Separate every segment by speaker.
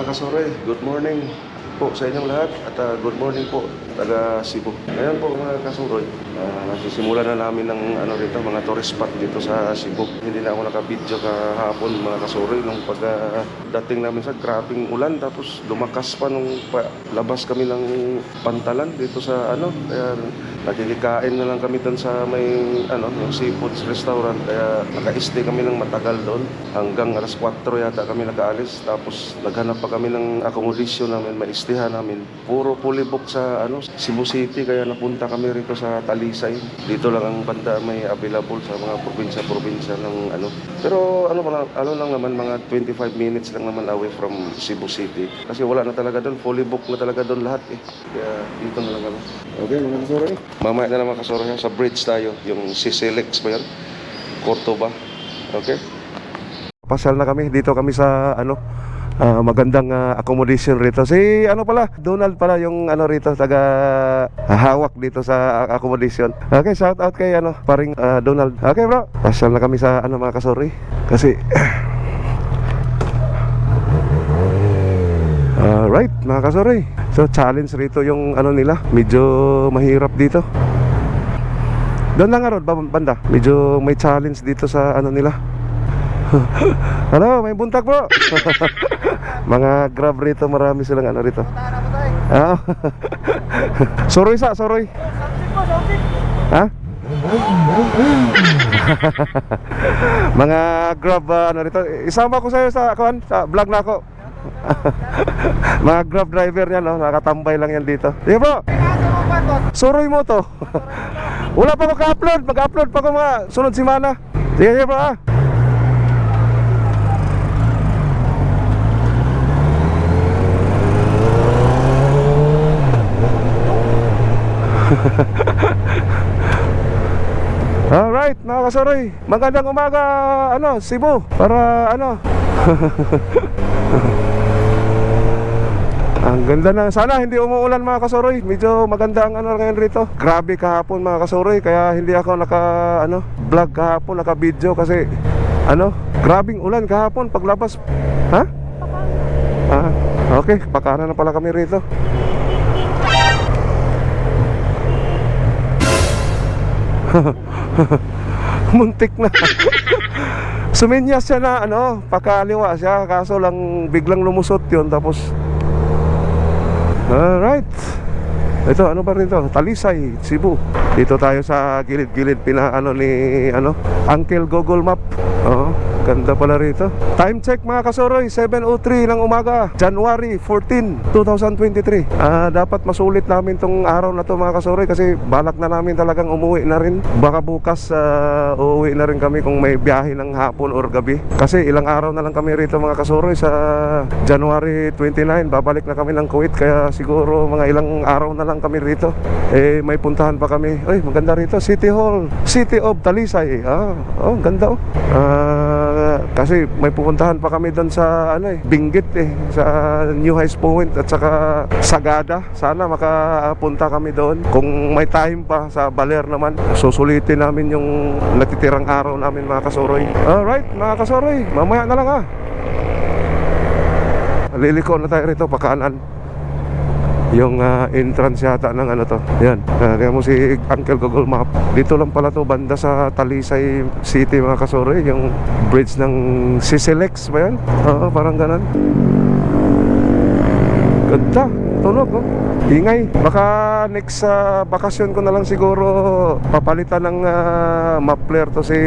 Speaker 1: Mga kasore, good morning po sa inyong lahat at good morning po taga Cebu. Ngayon po mga kasuroy, nasisimula na namin ng rito, mga tourist spot dito sa Cebu. Hindi na ako naka-video kahapon mga kasuroy nung pagdating namin sa grabing ulan, tapos lumakas pa nung labas kami ng pantalan dito sa kaya nakikikain na lang kami doon sa may yung seafoods restaurant, kaya naka-stay kami ng matagal doon hanggang alas 4 yata kami nakaalis, tapos naghanap pa kami ng accommodation namin, maistihan namin. Puro fully book sa Cebu City, kaya napunta kami rito sa Talisay. Dito lang ang banda may available sa mga probinsya-probinsya ng Pero lang naman, mga 25 minutes lang naman away from Cebu City. Kasi wala na talaga doon, fully book na talaga doon lahat eh. Kaya dito na lang kami. Okay mga kasoro eh. Mamaya na naman kasoro sa bridge tayo, yung Sisilex ba yun? Cordoba. Okay? Pasal na kami, dito kami sa magandang accommodation rito. Si Donald pala yung rito, taga hawak dito sa accommodation. Okay, shout out kay paring Donald. Okay bro, pasal na kami sa mga kasori. Kasi right mga kasori, so challenge rito yung nila, medyo mahirap dito. Doon lang banda, medyo may challenge dito sa nila. May buntak bro. Mga grab rito, marami silang rito. Soroy soroy. Ha? Mga grab rito. Isama ko sa'yo sa vlog na ako. Mga grab driver yan, nakatambay lang yan dito. Sige bro, soroy mo to. Wala pa ako ka-upload, mag-upload pa ako mga sunod simana. Sige bro Alright mga kasoroy, magandang umaga Cebu. Para ang ganda na, sana hindi umuulan mga kasoroy. Medyo maganda ang ngayon rito. Grabe kahapon mga kasoroy, kaya hindi ako vlog kahapon, naka-video kasi grabing ulan kahapon paglabas. Ha? Okay, pakana na pala kami rito. Muntik na. Suminyas siya na pakaliwa siya, kaso lang biglang lumusot yun. Tapos alright, ito ba rito? Talisay, Cebu. Dito tayo sa gilid-gilid ni Uncle Google Map. Ganda pala rito. Time check mga kasoroy, 7:03 ng umaga, January 14, 2023. Dapat masulit namin tong araw na to mga kasoroy, kasi balak na namin talagang umuwi na rin. Baka bukas uuwi na rin kami kung may biyahe ng hapon or gabi. Kasi ilang araw na lang kami rito mga kasoroy. Sa January 29 babalik na kami ng Kuwait, kaya siguro mga ilang araw na lang kami rito. May puntahan pa kami. Maganda rito, City Hall, City of Talisay. Ganda kasi may pupuntahan pa kami doon sa Benguet sa New Highs Point at saka Sagada. Sana makapunta kami doon. Kung may time pa sa Baler naman, susulitin namin yung natitirang araw namin mga kasoroy. Alright mga kasoroy, mamaya na lang liliko na tayo rito, pakaanan yung entrance yata ng to. Yan, kaya mo si Uncle Google Map. Dito lang pala to, banda sa Talisay City mga kasoroy. Yung bridge ng Sisilex ba yan? Parang ganun. Ganda, tunog ingay. Baka next bakasyon ko na lang siguro papalitan ng muffler to si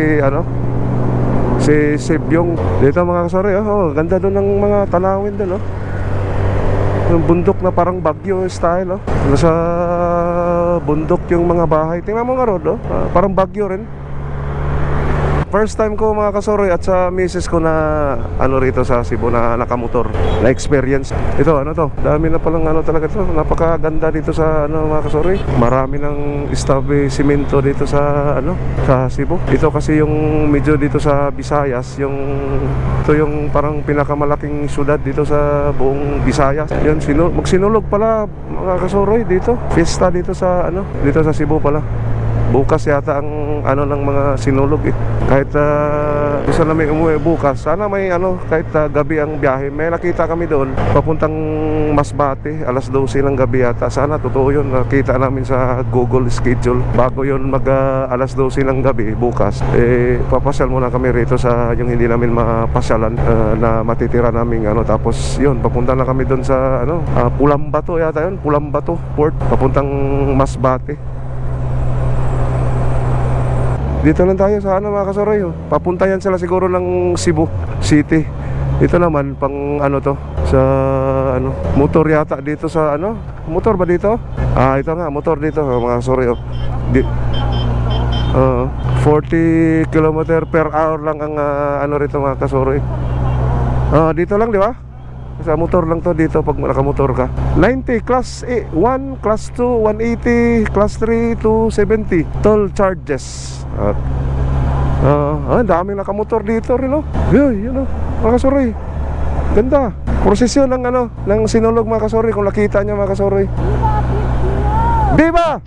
Speaker 1: Sebyong. Dito mga kasoroy, ganda doon ng mga tanawin doon yung bundok na parang Baguio style nasa bundok yung mga bahay. Tingnan mo nga parang Baguio rin. First time ko mga kasoroy at sa misis ko na rito sa Cebu na nakamotor na experience. Ito to, dami na palang talaga to. Napakaganda dito sa mga kasoroy. Marami ng establishmento dito sa sa Cebu. Ito kasi yung medyo dito sa Visayas, ito yung parang pinakamalaking syudad dito sa buong Visayas. Yan, magsinulog pala mga kasoroy dito. Fiesta dito sa dito sa Cebu pala. Bukas yata ang ano ng mga sinulog eh. Kahit gusto namin umuwi bukas, sana may ano, kahit gabi ang biyahe. May nakita kami doon papuntang Masbate, alas 12 ng gabi yata. Sana totoo yun, nakita namin sa Google schedule. Bago yun mag alas 12 ng gabi bukas, papasyal muna kami rito sa yung hindi namin mapasyalan na matitira namin ano. Tapos yun, papunta na kami doon sa ano, Pulambato yata yun, Pulambato Port, papuntang Masbate. Dito lang tayo sa ano mga kasuroy, papunta yan sila siguro ng Cebu City. Ito naman pang ano to, sa ano, motor yata dito sa ano, motor ba dito? Ito nga, motor dito mga kasuroy. 40 km per hour lang ang ano rito mga kasuroy. Dito lang di ba? Sa motor lang to dito pag nakamotor ka. 90, class 1, class 2, 180, class 3 to 70. Toll charges. Daming nakamotor dito rin yun mga kasuroy. Ganda. Prosesyon ng ano, ng sinulog mga kasuroy. Kung nakita nyo mga kasuroy. Viva!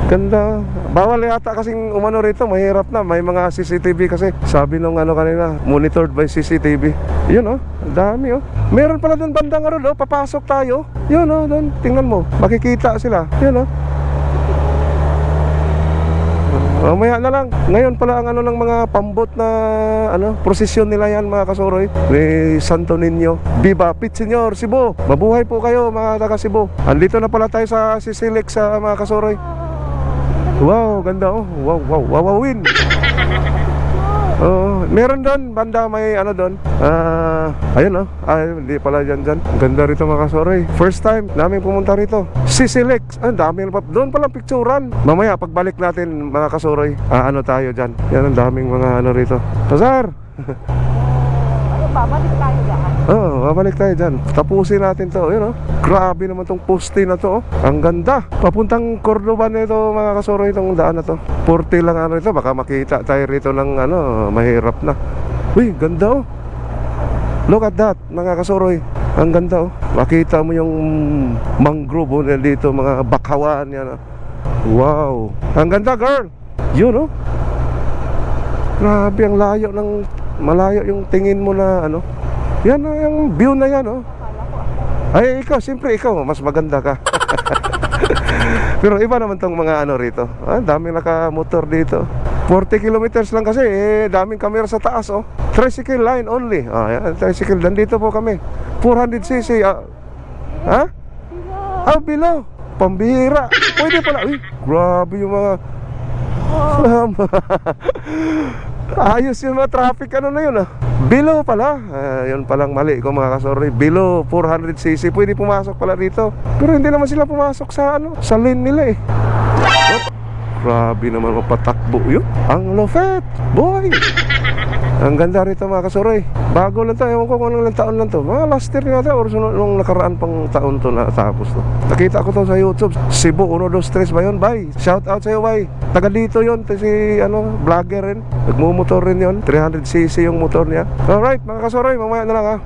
Speaker 1: Ganda. Bawal yata kasing umano rito, mahirap na. May mga CCTV kasi. Sabi nung ano kanina, monitored by CCTV. Yun dami Meron pala doon bandang ano papasok tayo. Yun doon, tingnan mo. Makikita sila. Yun Mamaya na lang. Ngayon pala ang ano ng mga pambot na ano, prosesyon nila yan mga kasuroy. Ni Santo Niño. Viva Pit Señor Cebu. Mabuhay po kayo mga taga Cebu. Andito na pala tayo sa Sisilik sa mga kasuroy. Wow, ganda wawawin. Meron doon, banda may ano doon. Ayun hindi pala dyan. Ganda rito mga kasuroy. First time namin pumunta rito. Sisilik. Ang dami na doon palang picturean. Mamaya pagbalik natin mga kasuroy, ano tayo dyan. Yan ang daming mga ano rito. Pasar!
Speaker 2: Babalik tayo dyan.
Speaker 1: Babalik tayo dyan. Tapusin natin to. Yun grabe naman tong poste na to Ang ganda. Papuntang Cordoba na ito mga kasuroy, itong daan na to. 40 lang ano ito. Baka makita tayo rito ng ano, mahirap na. Uy, ganda Look at that mga kasuroy. Ang ganda Makita mo yung mangrove dito, mga bakawan yan Wow. Ang ganda girl. Yun Grabe, ang layo ng malayo yung tingin mo na ano. Yan yung view na yan Ay ikaw, siyempre ikaw mas maganda ka. Pero iba naman tong mga ano rito. Daming nakamotor dito. 40 kilometers lang kasi daming camera sa taas Tricycle line only. Yan, tricycle. Nandito po kami. 400cc. Below. Pambihira. Pwede pala. Uy, grabe yung mga ayos yung mga traffic ano na yun Below pala. Yun palang mali ko mga kasuroy. Below 400cc pwede pumasok pala dito. Pero hindi naman sila pumasok sa ano, sa lane nila Grabe naman mapatakbo yun. Ang lofet boy. Ang ganda rito mga kasuroy. Bago lang to, ewan ko kung anong taon lang to. Mga last year nga to, or nung nakaraan pang taon to natapos to. Nakita ko to sa YouTube. Cebu 123 ba yun? Bye. Shout out sa'yo bye. Taga dito yun, si ano, vlogger rin. Nagmumotor rin yun. 300cc yung motor niya. Alright mga kasuroy, mamaya na lang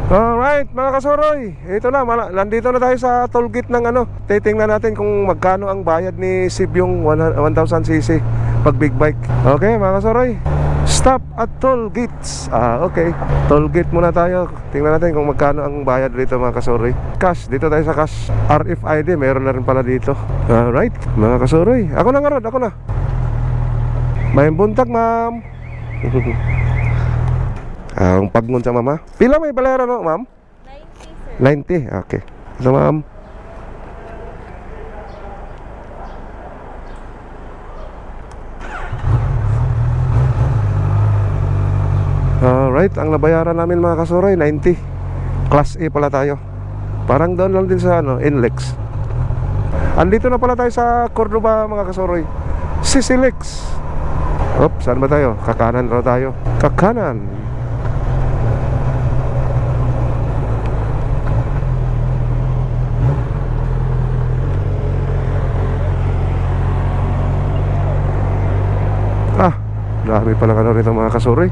Speaker 1: Alright mga kasuroy, ito na, nandito na tayo sa toll gate ng ano. Titingnan natin kung magkano ang bayad ni Sib yung 1000cc pag big bike. Okay mga kasuroy, stop at toll gates. Okay, toll gate muna tayo. Tingnan natin kung magkano ang bayad dito mga kasuroy. Cash, dito tayo sa cash. RFID, meron na rin pala dito. Alright mga kasuroy, ako na nga Rod, ako na. May buntag ma'am. Ang pagmun sa mama. Pila may balera no, ma'am? 90 sir. 90, okay. So ma'am. Alright, ang nabayaran namin mga kasuroy 90. Class A pala tayo. Parang doon lang din sa ano, Inlex. Andito na pala tayo sa Cordoba mga kasuroy. Sisilex. Saan ba tayo? Kakanan raw tayo. Kakanan. Dami pala ano rito mga kasuroy.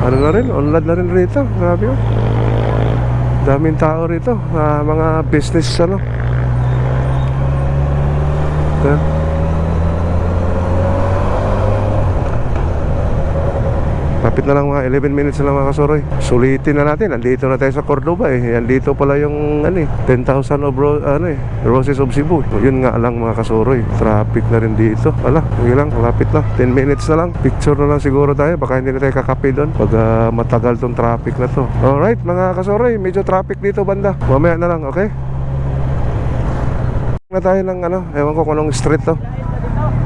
Speaker 1: Ano na rin, onlad na rin rito. Grabe Daming tao rito, mga business ano. Yan. Kapit na lang mga 11 minutes na lang mga kasuroy. Sulitin na natin, nandito na tayo sa Cordoba eh. Andito pala yung 10,000 of Roses of Cebu. Yun nga lang mga kasuroy, traffic na rin dito. Wala, hindi lang, lapit na 10 minutes na lang, picture na lang siguro tayo. Baka hindi na tayo kakape doon pag matagal tong traffic na to. Alright mga kasuroy, medyo traffic dito banda. Mamaya na lang, okay? Na tayo ng ewan ko kung anong street to.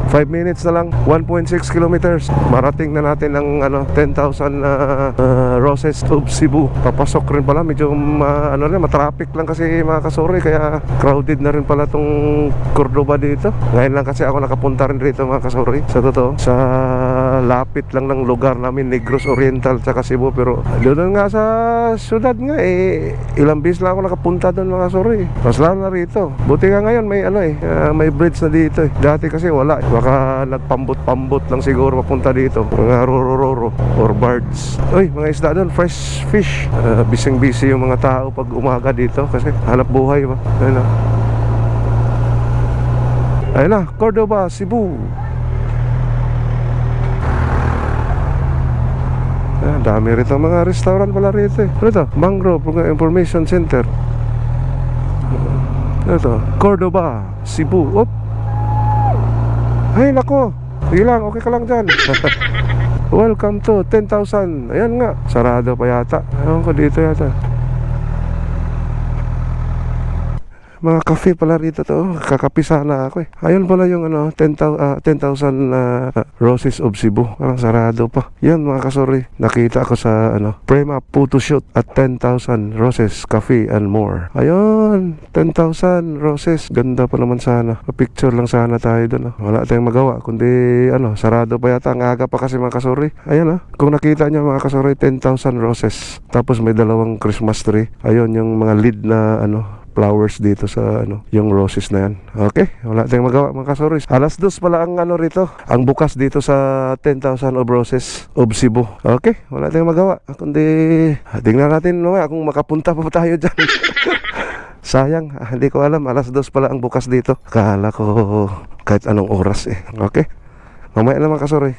Speaker 1: 5 minutes na lang, 1.6 kilometers. Marating na natin ang 10,000 Roses of Cebu. Papasok rin pala, medyo matraffic lang kasi mga kasuroy, kaya crowded na rin pala tong Cordoba dito. Ngayon lang kasi ako nakapunta rin dito mga kasuroy. Sa totoo, sa lapit lang ng lugar namin, Negros Oriental tsaka Cebu. Pero doon nga sa syudad nga ilang bis lang ako nakapunta doon mga kasuroy. Mas lalo na rito. Buti nga ngayon may may bridge na dito eh. Dati kasi wala. Baka nagpambot-pambot lang siguro papunta dito. Mga roro-roro or birds. Uy, mga isda doon, fresh fish. Bising-busy yung mga tao pag umaga dito kasi hanap buhay ba. Ayun na. Ayun na, Cordoba, Cebu. Dami rito mga restaurant pala rito eh. Ano ito? Mangrove Information Center. Ano ito? Cordoba, Cebu. Op. Ay nako, sige lang, okay ka lang dyan. Welcome to 10,000. Ayan nga, sarado pa yata. Ewan ko dito yata. Mga cafe pala rito to. Kakapi sana ako eh. Ayun pala yung 10,000 Roses of Cebu. Parang sarado pa. Yan mga kasuroy, nakita ko sa Prema Photoshoot at 10,000 Roses Cafe and More. Ayun, 10,000 Roses. Ganda pa naman sana. Picture lang sana tayo doon. Wala tayong magawa kundi sarado pa yata. Ang aga pa kasi mga kasuroy. Ayun kung nakita nyo mga kasuroy, 10,000 Roses. Tapos may dalawang Christmas tree. Ayun yung mga lead na flowers dito sa yung roses na yan. Okay, wala tayong magawa mga kasuroy. Alas 2 pala ang rito, ang bukas dito sa 10,000 of Roses of Cebu. Okay, wala tayong magawa kundi tingnan natin kung makapunta pa tayo dyan. Sayang, hindi ko alam, alas 2 pala ang bukas dito. Akala ko kahit anong oras eh. Okay, mamaya na mga kasuroy.